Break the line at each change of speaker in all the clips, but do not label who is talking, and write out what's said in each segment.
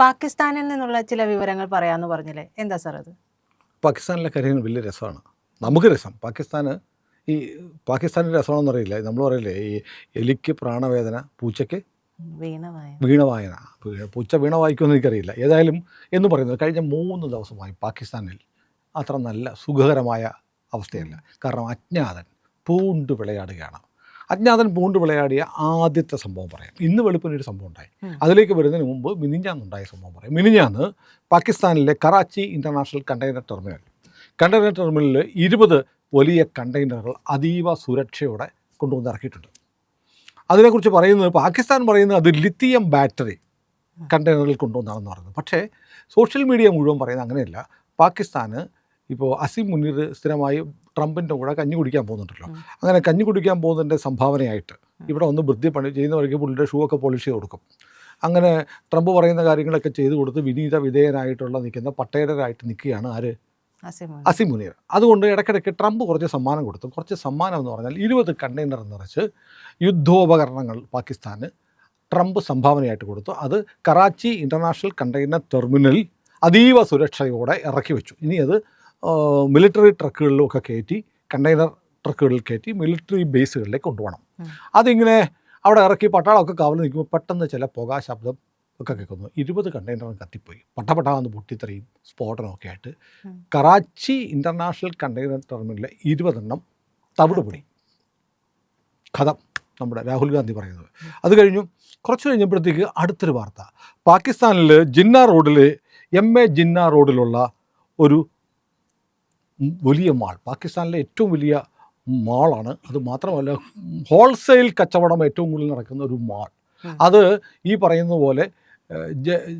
പാകിസ്ഥാനിൽ നിന്നുള്ള ചില വിവരങ്ങൾ പറയാമെന്ന് പറഞ്ഞില്ലേ, എന്താ സാർ അത്?
പാകിസ്ഥാനിലെ കാര്യങ്ങൾ വലിയ രസമാണ്. നമുക്ക് രസം. ഈ പാകിസ്ഥാനിൻ്റെ രസമാണെന്ന് അറിയില്ല. നമ്മൾ പറയില്ലേ, ഈ എലിക്ക് പ്രാണവേദന, പൂച്ചയ്ക്ക് വീണവായന. പൂച്ച വീണ വായിക്കുമെന്ന് എനിക്കറിയില്ല. ഏതായാലും എന്ന് പറയുന്നത് കഴിഞ്ഞ 3 ദിവസമായി പാകിസ്ഥാനിൽ അത്ര നല്ല സുഖകരമായ അവസ്ഥയല്ല. കാരണം അജ്ഞാതൻ പൂണ്ട് വിളയാടുകയാണ്. അജ്ഞാതൻ പൂണ്ട് വിളയാടിയ ആദ്യത്തെ സംഭവം പറയാം. ഇന്ന് വെളുപ്പിനൊരു സംഭവം ഉണ്ടായി. അതിലേക്ക് വരുന്നതിന് മുമ്പ് മിനിഞ്ഞാന്നുണ്ടായ സംഭവം പറയാം. മിനിഞ്ഞാന്ന് പാകിസ്ഥാനിലെ കറാച്ചി ഇൻ്റർനാഷണൽ കണ്ടെയ്നർ ടെർമിനലിൽ 20 വലിയ കണ്ടെയ്നറുകൾ അതീവ സുരക്ഷയോടെ കൊണ്ടുവന്ന് ഇറക്കിയിട്ടുണ്ട്. അതിനെക്കുറിച്ച് പറയുന്നത്, പാകിസ്ഥാൻ പറയുന്നത് അത് ലിത്തിയം ബാറ്ററി കണ്ടെയ്നറുകൾ കൊണ്ടുവന്നാണെന്ന് പറയുന്നത്. പക്ഷേ സോഷ്യൽ മീഡിയ മുഴുവൻ പറയുന്നത് അങ്ങനെയല്ല. പാകിസ്ഥാന് ഇപ്പോൾ അസിം മുനീർ സ്ഥിരമായി ട്രംപിൻ്റെ കൂടെ കഞ്ഞി കുടിക്കാൻ പോകുന്നുണ്ടല്ലോ. അങ്ങനെ കഞ്ഞി കുടിക്കാൻ പോകുന്നതിൻ്റെ സംഭാവനയായിട്ട് ഇവിടെ ഒന്ന് വൃത്തി പണി ചെയ്യുന്ന വഴിക്ക് പുള്ളിയുടെ ഷൂ ഒക്കെ പോളിഷ് ചെയ്ത് കൊടുക്കും. അങ്ങനെ ട്രംപ് പറയുന്ന കാര്യങ്ങളൊക്കെ ചെയ്തു കൊടുത്ത് വിനീത വിധേയനായിട്ടുള്ള നിൽക്കുന്ന പട്ടേലരായിട്ട് നിൽക്കുകയാണ് ആര്? അസിം മുനീർ. അതുകൊണ്ട് ഇടയ്ക്കിടയ്ക്ക് ട്രംപ് കുറച്ച് സമ്മാനം കൊടുത്തു. കുറച്ച് സമ്മാനം എന്ന് പറഞ്ഞാൽ 20 കണ്ടെയ്നർ നിറച്ച് യുദ്ധോപകരണങ്ങൾ പാകിസ്ഥാന് ട്രംപ് സംഭാവനയായിട്ട് കൊടുത്തു. അത് കറാച്ചി ഇൻ്റർനാഷണൽ കണ്ടെയ്നർ ടെർമിനൽ അതീവ സുരക്ഷയോടെ ഇറക്കി വെച്ചു. ഇനി അത് മിലിറ്ററി ട്രക്കുകളിലൊക്കെ കയറ്റി, കണ്ടെയ്നർ ട്രക്കുകളിൽ കയറ്റി മിലിറ്ററി ബേസുകളിലേക്ക് കൊണ്ടുപോകണം. അതിങ്ങനെ അവിടെ ഇറക്കി പട്ടാളമൊക്കെ കാവൽ നിൽക്കുമ്പോൾ പെട്ടെന്ന് ചില പുക ശബ്ദം ഒക്കെ കേൾക്കുന്നു. 20 കണ്ടെയ്നറും കത്തിപ്പോയി. പട്ടപട്ടാന്ന് പൊട്ടിത്തെറിയും സ്ഫോടനമൊക്കെ ആയിട്ട് കറാച്ചി ഇൻ്റർനാഷണൽ കണ്ടെയ്നർ ടെർമിനലിലെ 20 തവിടുപൊടി കഥം. നമ്മുടെ രാഹുൽ ഗാന്ധി പറയുന്നത്. അത് കഴിഞ്ഞു. കുറച്ച് കഴിഞ്ഞപ്പോഴത്തേക്ക് അടുത്തൊരു വാർത്ത. പാകിസ്ഥാനിൽ MA ജിന്ന റോഡിലുള്ള ഒരു വലിയ മാൾ, പാകിസ്ഥാനിലെ ഏറ്റവും വലിയ മാളാണ്. അത് മാത്രമല്ല ഹോൾസെയിൽ കച്ചവടം ഏറ്റവും കൂടുതൽ നടക്കുന്ന ഒരു മാൾ. അത് ഈ പറയുന്ന പോലെ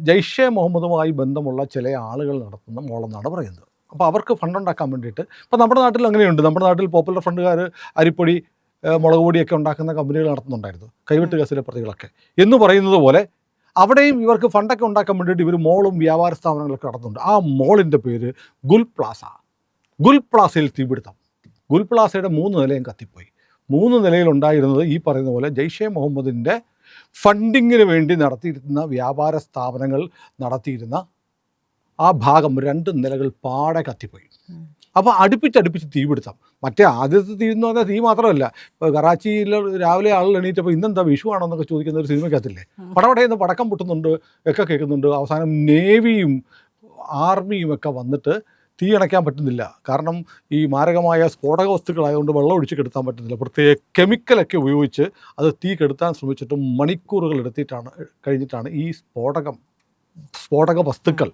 ജയ്ഷെ മുഹമ്മദുമായി ബന്ധമുള്ള ചില ആളുകൾ നടത്തുന്ന മോളെന്നാണ് പറയുന്നത്. അപ്പോൾ അവർക്ക് ഫണ്ട് ഉണ്ടാക്കാൻ വേണ്ടിയിട്ട്, ഇപ്പോൾ നമ്മുടെ നാട്ടിൽ അങ്ങനെയുണ്ട്. നമ്മുടെ നാട്ടിൽ പോപ്പുലർ ഫണ്ടുകാർ അരിപ്പൊടി, മുളക് പൊടിയൊക്കെ ഉണ്ടാക്കുന്ന കമ്പനികൾ നടത്തുന്നുണ്ടായിരുന്നു, കൈവിട്ട് കേസിലെ പ്രതികളൊക്കെ എന്ന് പറയുന്നത് പോലെ അവിടെയും ഇവർക്ക് ഫണ്ടൊക്കെ ഉണ്ടാക്കാൻ വേണ്ടിയിട്ട് ഇവർ മോളും വ്യാപാര സ്ഥാപനങ്ങളൊക്കെ നടത്തുന്നുണ്ട്. ആ മോളിൻ്റെ പേര് ഗുൽ പ്ലാസ. ഗുൽ പ്ലാസയിൽ തീപിടുത്തം. ഗുൽ പ്ലാസയുടെ 3 നിലയും കത്തിപ്പോയി. 3 നിലയിലുണ്ടായിരുന്നത് ഈ പറയുന്ന പോലെ ജയ്ഷെ മുഹമ്മദിൻ്റെ ഫണ്ടിങ്ങിന് വേണ്ടി നടത്തിയിരുന്ന വ്യാപാര സ്ഥാപനങ്ങൾ നടത്തിയിരുന്ന ആ ഭാഗം 2 നിലകൾ പാടെ കത്തിപ്പോയി. അപ്പോൾ അടുപ്പിച്ച് തീപിടുത്തം. മറ്റേ ആദ്യത്തെ തീ എന്ന് പറഞ്ഞാൽ തീ മാത്രമല്ല, ഇപ്പോൾ കറാച്ചിയിൽ രാവിലെ ആളുകൾ എണീറ്റപ്പോൾ ഇന്നെന്താ വിഷു ആണോ എന്നൊക്കെ ചോദിക്കുന്ന ഒരു സിനിമയ്ക്കകത്തില്ലേ, പടപടയെന്ന് പടക്കം പൊട്ടുന്നുണ്ട്, ഒക്കെ കേൾക്കുന്നുണ്ട്. അവസാനം നേവിയും ആർമിയും ഒക്കെ വന്നിട്ട് തീ അണയ്ക്കാൻ പറ്റുന്നില്ല. കാരണം ഈ മാരകമായ സ്ഫോടക വസ്തുക്കളായതുകൊണ്ട് വെള്ളം ഒഴിച്ച് കെടുത്താൻ പറ്റുന്നില്ല. പ്രത്യേക കെമിക്കലൊക്കെ ഉപയോഗിച്ച് അത് തീ കെടുത്താൻ ശ്രമിച്ചിട്ടും മണിക്കൂറുകൾ കഴിഞ്ഞിട്ടാണ് ഈ സ്ഫോടക വസ്തുക്കൾ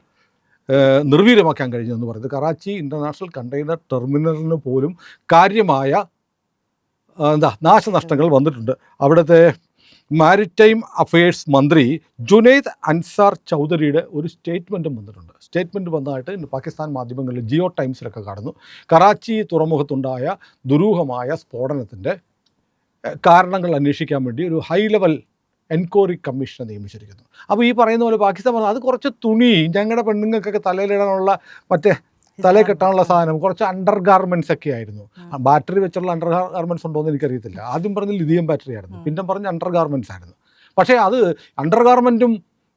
നിർവീര്യമാക്കാൻ കഴിഞ്ഞതെന്ന് പറയുന്നത്. കറാച്ചി ഇൻ്റർനാഷണൽ കണ്ടെയ്നർ ടെർമിനലിന് പോലും കാര്യമായ നാശനഷ്ടങ്ങൾ വന്നിട്ടുണ്ട്. അവിടുത്തെ മാരിടൈം അഫയേഴ്സ് മന്ത്രി ജുനൈദ് അൻസാർ ചൗധരിയുടെ ഒരു സ്റ്റേറ്റ്മെൻറ്റും വന്നിട്ടുണ്ട്. സ്റ്റേറ്റ്മെൻറ്റ് വന്നതായിട്ട് പാകിസ്ഥാൻ മാധ്യമങ്ങളിൽ ജിയോ ടൈംസിലൊക്കെ കാണുന്നു. കറാച്ചി തുറമുഖത്തുണ്ടായ ദുരൂഹമായ സ്ഫോടനത്തിൻ്റെ കാരണങ്ങൾ അന്വേഷിക്കാൻ വേണ്ടി ഒരു ഹൈ ലെവൽ എൻക്വയറി കമ്മീഷനെ നിയമിച്ചിരിക്കുന്നു. അപ്പോൾ ഈ പറയുന്ന പോലെ പാകിസ്ഥാൻ പറഞ്ഞു, അത് കുറച്ച് തുണി, ഞങ്ങളുടെ പെണ്ണുങ്ങൾക്കൊക്കെ തലയിലിടാനുള്ള മറ്റേ തലയിൽ കെട്ടാനുള്ള സാധനം, കുറച്ച് അണ്ടർ ഗാർമെൻറ്റ്സ് ഒക്കെ ആയിരുന്നു. ബാറ്ററി വെച്ചുള്ള അണ്ടർ ഗാർമെൻറ്റ്സ് ഉണ്ടോ എന്ന് എനിക്കറിയത്തില്ല. ആദ്യം പറഞ്ഞ ലിഥിയം ബാറ്ററി ആയിരുന്നു, പിന്നെ പറഞ്ഞ് അണ്ടർ ഗാർമെൻറ്റ്സ് ആയിരുന്നു. പക്ഷേ അത് അണ്ടർ ഗാർമെൻറ്റും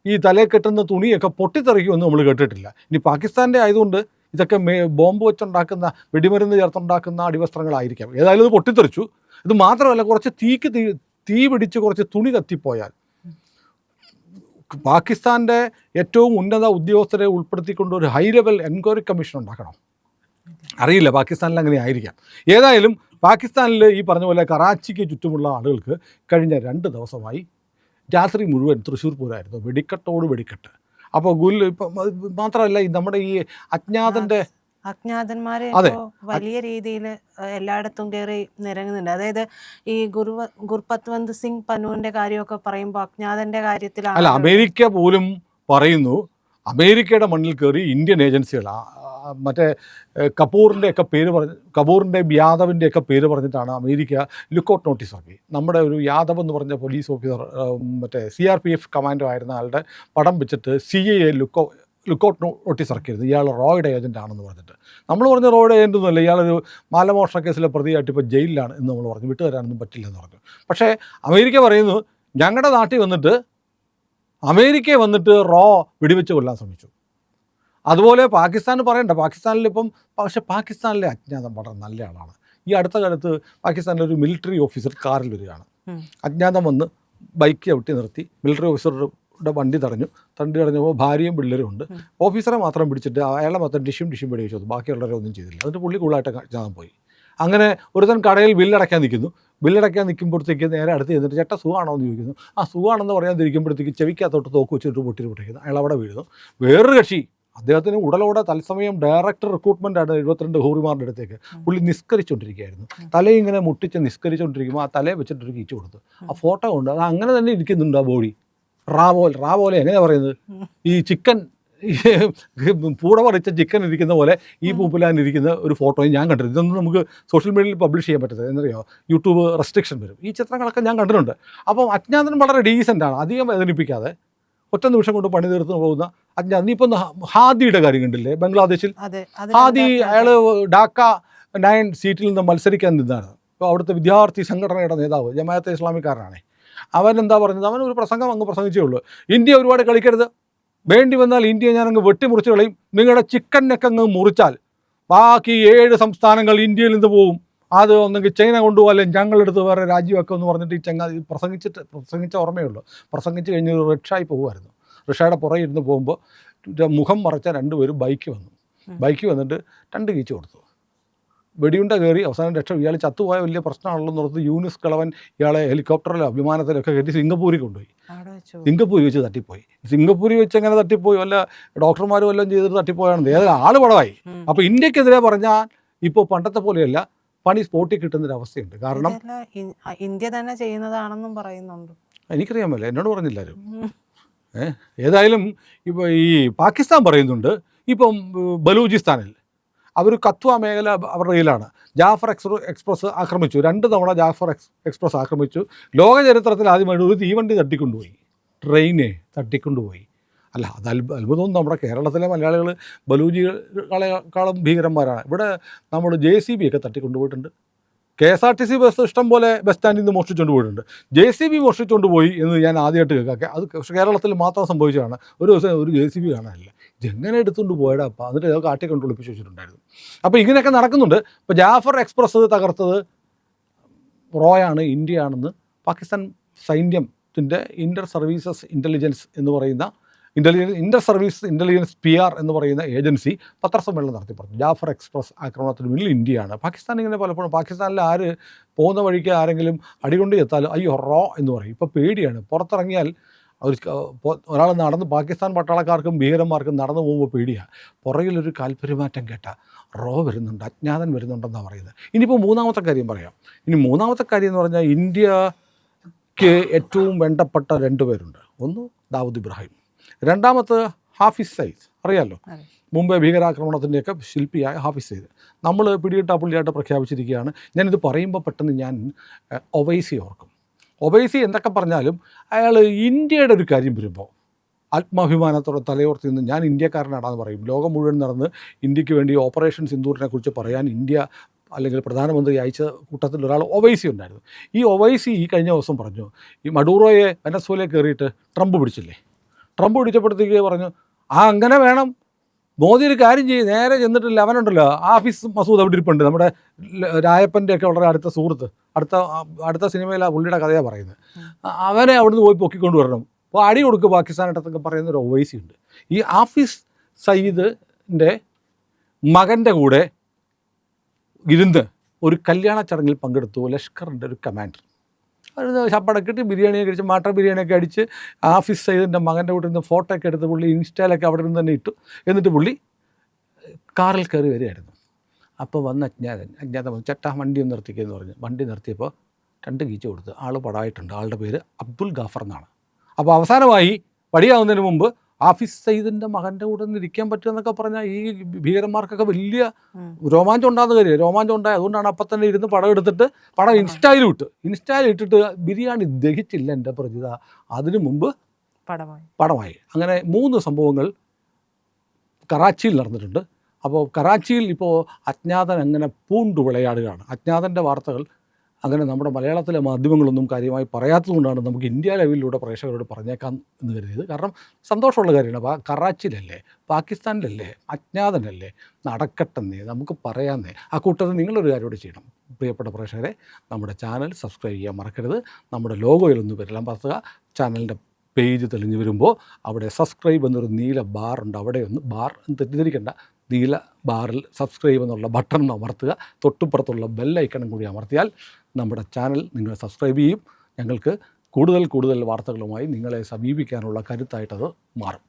ഈ തലയിൽ കെട്ടുന്ന തുണിയൊക്കെ പൊട്ടിത്തെറിക്കുമെന്ന് നമ്മൾ കേട്ടിട്ടില്ല. ഇനി പാകിസ്ഥാൻ്റെ ആയതുകൊണ്ട് ഇതൊക്കെ ബോംബ് വെച്ചുണ്ടാക്കുന്ന, വെടിമരുന്ന് ചേർത്തുണ്ടാക്കുന്ന അടിവസ്ത്രങ്ങളായിരിക്കാം. ഏതായാലും ഇത് പൊട്ടിത്തെറിച്ചു. ഇത് മാത്രമല്ല, കുറച്ച് തീ പിടിച്ച് കുറച്ച് തുണി കത്തിപ്പോയാൽ പാകിസ്ഥാൻ്റെ ഏറ്റവും ഉന്നത ഉദ്യോഗസ്ഥരെ ഉൾപ്പെടുത്തിക്കൊണ്ട് ഒരു ഹൈ ലെവൽ എൻക്വയറി കമ്മീഷൻ ഉണ്ടാക്കണം. അറിയില്ല, പാകിസ്ഥാനിൽ അങ്ങനെ ആയിരിക്കാം. ഏതായാലും പാകിസ്ഥാനിൽ ഈ പറഞ്ഞ പോലെ കറാച്ചിക്ക് ചുറ്റുമുള്ള ആളുകൾക്ക് കഴിഞ്ഞ 2 ദിവസമായി രാത്രി മുഴുവൻ തൃശ്ശൂർ പൂരമായിരുന്നു, വെടിക്കെട്ടോട് വെടിക്കെട്ട്. അപ്പോൾ ഇപ്പം മാത്രമല്ല, നമ്മുടെ ഈ
അജ്ഞാതന്മാരെ വലിയ രീതിയിൽ എല്ലായിടത്തും കയറി നിരങ്ങുന്നുണ്ട്. അതായത് ഈ ഗുർപത്വന്ത് സിംഗ് പന്നുവിന്റെ കാര്യമൊക്കെ പറയുമ്പോൾ അജ്ഞാതന്റെ കാര്യത്തിലാണ്.
അല്ല, അമേരിക്ക പോലും പറയുന്നു, അമേരിക്കയുടെ മണ്ണിൽ കയറി ഇന്ത്യൻ ഏജൻസികൾ മറ്റേ കപൂറിൻ്റെ യാദവിൻ്റെയൊക്കെ പേര് പറഞ്ഞിട്ടാണ് അമേരിക്ക ലുക്കൗട്ട് നോട്ടീസ് ഇറക്കി. നമ്മുടെ ഒരു യാദവ് എന്ന് പറഞ്ഞ പോലീസ് ഓഫീസർ, മറ്റേ CRPF കമാൻഡോ ആയിരുന്ന ആളുടെ പടം വെച്ചിട്ട് CIA ലുക്കൗട്ട് നോട്ടീസ് ഇറക്കിയിരുന്നു, ഇയാൾ റോയുടെ ഏജൻ്റ് ആണെന്ന് പറഞ്ഞിട്ട്. നമ്മൾ പറഞ്ഞ റോയുടെ ഏജൻ്റ് ഒന്നുമല്ല, ഇയാളൊരു മാലമോഷണ കേസിലെ പ്രതിയായിട്ട് ഇപ്പോൾ ജയിലിലാണ് എന്ന് നമ്മൾ പറഞ്ഞു, വിട്ടുതരാനൊന്നും പറ്റില്ലെന്ന് പറഞ്ഞു. പക്ഷേ അമേരിക്ക പറയുന്നു, ഞങ്ങളുടെ നാട്ടിൽ വന്നിട്ട് അമേരിക്കയെ വന്നിട്ട് വെടിവെച്ച് കൊല്ലാൻ ശ്രമിച്ചു. അതുപോലെ പാകിസ്ഥാൻ പറയണ്ട, പാകിസ്ഥാനിലിപ്പം പക്ഷേ പാകിസ്ഥാനിലെ അജ്ഞാതം വളരെ നല്ല ആളാണ്. ഈ അടുത്ത കാലത്ത് പാകിസ്ഥാനിലൊരു മിലിറ്ററി ഓഫീസർ കാറിൽ വരികയാണ്. അജ്ഞാതം വന്ന് ബൈക്ക് ചവിട്ടി നിർത്തി, മിലിറ്ററി ഓഫീസറുടെ വണ്ടി തടഞ്ഞപ്പോൾ ഭാര്യയും പിള്ളേരും ഉണ്ട്. ഓഫീസറെ മാത്രം പിടിച്ചിട്ട് അയാളെ മാത്രം ഡിഷും വെടിവെച്ചു. ബാക്കിയുള്ളവരെ ഒന്നും ചെയ്തില്ല. എന്നിട്ട് പുള്ളി കൂളായിട്ട് അജ്ഞാതം പോയി. അങ്ങനെ ഒരുത്തൻ കടയിൽ ബില്ലടയ്ക്കാൻ നിൽക്കുമ്പോഴത്തേക്ക് നേരെ അടുത്ത് ചെന്നിട്ട് ചേട്ടാ സുഖമാണോ എന്ന് ചോദിക്കുന്നു. ആ സുഖമാണെന്ന് പറയാതിരിക്കുമ്പോഴത്തേക്ക് ചെവിക്കകത്തോട്ട് തോക്ക് വെച്ചിട്ട് പൊട്ടിക്കുന്നു. അയാൾ അവിടെ വീഴുന്നു. വേറൊരു കക്ഷി, അദ്ദേഹത്തിന് ഉടലോടെ തത്സമയം ഡയറക്ടർ റിക്രൂട്ട്മെൻറ്റാണ് 72 ഹൂറിമാരുടെ അടുത്തേക്ക്. പുള്ളി നിസ്കരിച്ചുകൊണ്ടിരിക്കുകയായിരുന്നു. തലയിൽ ഇങ്ങനെ മുട്ടിച്ച് നിസ്കരിച്ചുകൊണ്ടിരിക്കുമ്പോൾ ആ തലയെ വെച്ചിട്ടൊരു കീച്ചു കൊടുത്തു. ആ ഫോട്ടോ ഉണ്ട്, അത് അങ്ങനെ തന്നെ ഇരിക്കുന്നുണ്ട്. ആ ബോഡി റാ പോലെ എങ്ങനെയാണ് പറയുന്നത്, ഈ ചിക്കൻ പൂട പറിച്ച ചിക്കൻ ഇരിക്കുന്ന പോലെ ഈ പൂപ്പിലാൻ ഇരിക്കുന്ന ഒരു ഫോട്ടോയും ഞാൻ കണ്ടിട്ടുണ്ട്. ഇതൊന്നും നമുക്ക് സോഷ്യൽ മീഡിയയിൽ പബ്ലിഷ് ചെയ്യാൻ പറ്റത്തില്ല, എന്നറിയോ, യൂട്യൂബ് റെസ്ട്രിക്ഷൻ വരും. ഈ ചിത്രങ്ങളൊക്കെ ഞാൻ കണ്ടിട്ടുണ്ട്. അപ്പം അജ്ഞാതൻ വളരെ ഡീസൻ്റാണ്, അധികം വേദനിപ്പിക്കാതെ ഒറ്റ നിമിഷം കൊണ്ട് പണി തീർത്ത് പോകുന്ന അജ്ഞാതൻ. നീ ഇപ്പം ഹാദിയുടെ കാര്യം കണ്ടില്ലേ, ബംഗ്ലാദേശിൽ ഹാദി, അയാൾ ഡാക്ക 9 സീറ്റിൽ നിന്ന് മത്സരിക്കാൻ നിന്നാണ്. ഇപ്പോൾ അവിടുത്തെ വിദ്യാർത്ഥി സംഘടനയുടെ നേതാവ്, ജമാഅത്തെ ഇസ്ലാമിക്കാരനാണ്. അവൻ എന്താ പറഞ്ഞത്, അവൻ ഒരു പ്രസംഗം അങ്ങ് പ്രസംഗിച്ചേ ഉള്ളൂ. ഇന്ത്യ ഒരുപാട് കളിക്കരുത്, വേണ്ടി വന്നാൽ ഇന്ത്യ ഞാനങ്ങ് വെട്ടിമുറിച്ച് കളയും, നിങ്ങളുടെ ചിക്കനൊക്കെ അങ്ങ് മുറിച്ചാൽ ബാക്കി 7 സംസ്ഥാനങ്ങൾ ഇന്ത്യയിൽ നിന്ന് പോകും, അത് ഒന്നെങ്കിൽ ചൈന കൊണ്ടുപോകും, അല്ലെങ്കിൽ ഞങ്ങളെടുത്ത് വേറെ രാജ്യമൊക്കെ എന്ന് പറഞ്ഞിട്ട് ഈ ചങ്ങാതി പ്രസംഗിച്ച ഓർമ്മയുള്ളൂ. പ്രസംഗിച്ച് കഴിഞ്ഞ് റിക്ഷായി പോകുമായിരുന്നു. റിക്ഷയുടെ പുറകെ ഇരുന്ന് പോകുമ്പോൾ മുഖം മറച്ച 2 പേരും ബൈക്ക് വന്നിട്ട് 2 കീച്ചു കൊടുത്തു. വെടിയുണ്ട കയറി അവസാനം ഇയാൾ ചത്തുപോയ വലിയ പ്രശ്നമാണല്ലോ എന്ന് ഓർത്ത് യൂനിസ് കളവൻ ഇയാളെ ഹെലികോപ്റ്ററിലോ വിമാനത്തിലൊക്കെ കയറ്റി സിംഗപ്പൂരിൽ കൊണ്ടുപോയി. സിംഗപ്പൂരിൽ വെച്ച് തട്ടിപ്പോയി. സിംഗപ്പൂരിൽ വെച്ച് എങ്ങനെ തട്ടിപ്പോയി, വല്ല ഡോക്ടർമാരും വല്ലതും ചെയ്തിട്ട് തട്ടിപ്പോയാണെന്ന് ഏത് ആൾ പടമായി. അപ്പോൾ ഇന്ത്യക്കെതിരെ പറഞ്ഞാൽ ഇപ്പോൾ പണ്ടത്തെ പോലെയല്ല, പണി സ്പോട്ടിൽ കിട്ടുന്നൊരവസ്ഥയുണ്ട്. കാരണം
ഇന്ത്യ തന്നെ ചെയ്യുന്നതാണെന്നും പറയുന്നുണ്ട്.
എനിക്കറിയാമല്ലോ, എന്നോട് പറഞ്ഞില്ലാരും. ഏതായാലും ഇപ്പോൾ ഈ പാകിസ്ഥാൻ പറയുന്നുണ്ട്, ഇപ്പം ബലൂചിസ്ഥാനിൽ അവർ കത്വ മേഖല അവരുടെ കയ്യിലാണ്. ജാഫർ എക്സ്പ്രസ് ആക്രമിച്ചു, 2 തവണ ജാഫർ എക്സ്പ്രസ് ആക്രമിച്ചു. ലോക ചരിത്രത്തിൽ ആദ്യമായിട്ട് ഒരു തീവണ്ടി തട്ടിക്കൊണ്ടുപോയി, തട്ടിക്കൊണ്ടുപോയി. അല്ല, അത് അത്ഭുതം. നമ്മുടെ കേരളത്തിലെ മലയാളികൾ ബലൂജികളെക്കാളും ഭീകരന്മാരാണ്. ഇവിടെ നമ്മൾ JCB ഒക്കെ തട്ടിക്കൊണ്ടുപോയിട്ടുണ്ട്. KSRTC ബസ് ഇഷ്ടം പോലെ ബസ് സ്റ്റാൻഡിൽ നിന്ന് മോഷ്ടിച്ചുകൊണ്ട് പോയിട്ടുണ്ട്. JCB മോഷ്ടിച്ചുകൊണ്ട് പോയി എന്ന് ഞാൻ ആദ്യമായിട്ട് കേൾക്കാം. അത് കേരളത്തിൽ മാത്രം സംഭവിച്ചതാണ്. ഒരു ദിവസം ഒരു JCB കാണാനില്ല. ഇതെങ്ങനെ എടുത്തുകൊണ്ട് പോയടാ അപ്പം, എന്നിട്ട് ഇതൊക്കെ കാട്ടിക്കൊണ്ട് ഒളിപ്പിച്ച് വെച്ചിട്ടുണ്ടായിരുന്നു. അപ്പോൾ ഇങ്ങനെയൊക്കെ നടക്കുന്നുണ്ട്. ഇപ്പോൾ ജാഫർ എക്സ്പ്രസ് തകർത്തത് റോയാണ്, ഇന്ത്യയാണെന്ന് പാകിസ്ഥാൻ സൈന്യത്തിൻ്റെ ഇൻ്റർ സർവീസസ് ഇൻ്റലിജൻസ് എന്ന് പറയുന്ന ഇൻ്റർ സർവീസ് ഇൻ്റലിജൻസ് PR എന്ന് പറയുന്ന ഏജൻസി പത്രസമ്മേളനം നടത്തി പറഞ്ഞു. ജാഫർ എക്സ്പ്രസ് ആക്രമണത്തിന് മുന്നിൽ ഇന്ത്യയാണ്. പാകിസ്ഥാൻ ഇങ്ങനെ പലപ്പോഴും, പാകിസ്ഥാനിൽ ആര് പോകുന്ന വഴിക്ക് ആരെങ്കിലും അടികൊണ്ട് ചെത്താലും അയ്യോ റോ എന്ന് പറയും. ഇപ്പോൾ പേടിയാണ്. പുറത്തിറങ്ങിയാൽ ഒരാൾ പാകിസ്ഥാൻ പട്ടാളക്കാർക്കും ഭീകരന്മാർക്കും നടന്നു പോകുമ്പോൾ പേടിയാണ്. പുറകിലൊരു കാൽപെരുമാറ്റം കേട്ട റോ വരുന്നുണ്ട്, അജ്ഞാതൻ വരുന്നുണ്ടെന്നാണ് പറയുന്നത്. ഇനിയിപ്പോൾ മൂന്നാമത്തെ കാര്യം പറയാം. മൂന്നാമത്തെ കാര്യം എന്ന് പറഞ്ഞാൽ ഇന്ത്യക്ക് ഏറ്റവും വേണ്ടപ്പെട്ട 2 പേരുണ്ട്. ഒന്ന് ദാവൂദ് ഇബ്രാഹിം, രണ്ടാമത്തെ ഹാഫിസ് സയ്യിദ്. അറിയാമല്ലോ, മുംബൈ ഭീകരാക്രമണത്തിൻ്റെയൊക്കെ ശില്പിയായ ഹാഫിസ് സയ്യിദ്. നമ്മൾ പിടികിട്ടാ പുള്ളിയായിട്ട് പ്രഖ്യാപിച്ചിരിക്കുകയാണ്. ഞാനിത് പറയുമ്പോൾ പെട്ടെന്ന് ഞാൻ ഒവൈസി ഓർക്കും. ഒവൈസി എന്തൊക്കെ പറഞ്ഞാലും അയാൾ ഇന്ത്യയുടെ ഒരു കാര്യം വരുമ്പോൾ ആത്മാഭിമാനത്തോടെ തലയോർത്തി നിന്ന് ഞാൻ ഇന്ത്യക്കാരനാണെന്ന് പറയും. ലോകം മുഴുവൻ നടന്ന് ഇന്ത്യക്ക് വേണ്ടി ഓപ്പറേഷൻ സിന്ദൂറിനെ കുറിച്ച് പറയാൻ ഇന്ത്യ അല്ലെങ്കിൽ പ്രധാനമന്ത്രി അയച്ച കൂട്ടത്തിൽ ഒരാൾ ഒവൈസി ഉണ്ടായിരുന്നു. ഈ ഒവൈസി കഴിഞ്ഞ ദിവസം പറഞ്ഞു, ഈ മഡൂറോയെ വെനസ്വേലയിൽ കയറിയിട്ട് ട്രംപ് പിടിച്ചപ്പോഴത്തേക്ക് പറഞ്ഞു, അങ്ങനെ വേണം, മോദി ഒരു കാര്യം ചെയ്യും, നേരെ ചെന്നിട്ട് അവനുണ്ടല്ലോ ഹാഫിസ് മസൂദ് അവിടെ ഇരിപ്പുണ്ട്, നമ്മുടെ രായപ്പൻ്റെ ഒക്കെ വളരെ അടുത്ത സുഹൃത്ത്, അടുത്ത സിനിമയിലാണ് പുള്ളിയുടെ കഥയാണ് പറയുന്നത്, അവനെ അവിടുന്ന് പോയി പൊക്കിക്കൊണ്ട് വരണം, അപ്പോൾ അടി കൊടുക്കുക പാകിസ്ഥാനായിട്ടൊക്കെ പറയുന്ന ഒരു ഒവൈസി ഉണ്ട്. ഈ ഹാഫിസ് സയ്യിദിൻ്റെ മകൻ്റെ കൂടെ ഇരുന്ന് ഒരു കല്യാണ ചടങ്ങിൽ പങ്കെടുത്തു ലഷ്കറിൻ്റെ ഒരു കമാൻഡർ. ശപ്പടക്കിട്ട് ബിരിയാണിയൊക്കെ കഴിച്ച് മട്ടർ ബിരിയാണിയൊക്കെ അടിച്ച് ഹാഫിസ് സയ്യിദിൻ്റെ മകൻ്റെ കൂടെ നിന്ന് ഫോട്ടോ ഒക്കെ എടുത്ത് പുള്ളി ഇൻസ്റ്റയിലൊക്കെ അവിടെ നിന്ന് തന്നെ ഇട്ടു. എന്നിട്ട് പുള്ളി കാറിൽ കയറി വരികയായിരുന്നു. അപ്പോൾ വന്ന് അജ്ഞാതം ചേട്ടാ വണ്ടി ഒന്ന് നിർത്തിക്കുകയെന്ന് പറഞ്ഞു. വണ്ടി നിർത്തിയപ്പോൾ 2 കീച്ച് കൊടുത്ത്. ആൾ പടായിട്ടുണ്ട്. ആളുടെ പേര് അബ്ദുൽ ഗാഫർ എന്നാണ്. അപ്പോൾ അവസാനമായി പടിയാവുന്നതിന് മുമ്പ് ഹാഫിസ് സയ്യിദിൻ്റെ മകൻ്റെ കൂടെ നിന്ന് ഇരിക്കാൻ പറ്റുമെന്നൊക്കെ പറഞ്ഞാൽ ഈ ഭീകരന്മാർക്കൊക്കെ വലിയ രോമാഞ്ചം ഉണ്ടാകുന്ന കാര്യം. രോമാഞ്ചം ഉണ്ടായി. അതുകൊണ്ടാണ് അപ്പം തന്നെ ഇരുന്ന് പടം എടുത്തിട്ട് ഇൻസ്റ്റയിൽ ഇട്ടിട്ട് ബിരിയാണി ദഹിച്ചില്ല എൻ്റെ പ്രജിത, അതിനു മുമ്പ് പടമായി. അങ്ങനെ 3 സംഭവങ്ങൾ കറാച്ചിയിൽ നടന്നിട്ടുണ്ട്. അപ്പോൾ കറാച്ചിയിൽ ഇപ്പോൾ അജ്ഞാതൻ അങ്ങനെ പൂണ്ടു വിളയാടുകയാണ്. അജ്ഞാതൻ്റെ വാർത്തകൾ അങ്ങനെ നമ്മുടെ മലയാളത്തിലെ മാധ്യമങ്ങളൊന്നും കാര്യമായി പറയാത്തതുകൊണ്ടാണ് നമുക്ക് ഇന്ത്യ ലെവലിലൂടെ പ്രേക്ഷകരോട് പറഞ്ഞേക്കാം എന്ന് കരുതിയത്. കാരണം സന്തോഷമുള്ള കാര്യമാണ്. കറാച്ചിയിലല്ലേ, പാകിസ്ഥാനിലല്ലേ, അജ്ഞാതനല്ലേ, നടക്കട്ടെന്നേ, നമുക്ക് പറയാമെന്നേ. ആ കൂട്ടത്തിൽ നിങ്ങളൊരു കാര്യം കൂടി ചെയ്യണം. പ്രിയപ്പെട്ട പ്രേക്ഷകരെ, നമ്മുടെ ചാനൽ സബ്സ്ക്രൈബ് ചെയ്യാൻ മറക്കരുത്. നമ്മുടെ ലോഗോയിലൊന്ന് വരലാൻ പറ്റുക. ചാനലിൻ്റെ പേജ് തെളിഞ്ഞു വരുമ്പോൾ അവിടെ സബ്സ്ക്രൈബ് എന്നൊരു നീല ബാറുണ്ട്. അവിടെ ഒന്ന് ബാർ തെറ്റിദ്ധരിക്കേണ്ട, നീല ബാറിൽ സബ്സ്ക്രൈബ് എന്നുള്ള ബട്ടൺ അമർത്തുക. തൊട്ടുപുറത്തുള്ള ബെല്ലൈക്കണും കൂടി അമർത്തിയാൽ നമ്മുടെ ചാനൽ നിങ്ങൾ സബ്സ്ക്രൈബ് ചെയ്യും. ഞങ്ങൾക്ക് കൂടുതൽ വാർത്തകളുമായി നിങ്ങളെ സമീപിക്കാനുള്ള കരുത്തായിട്ടത് മാറും.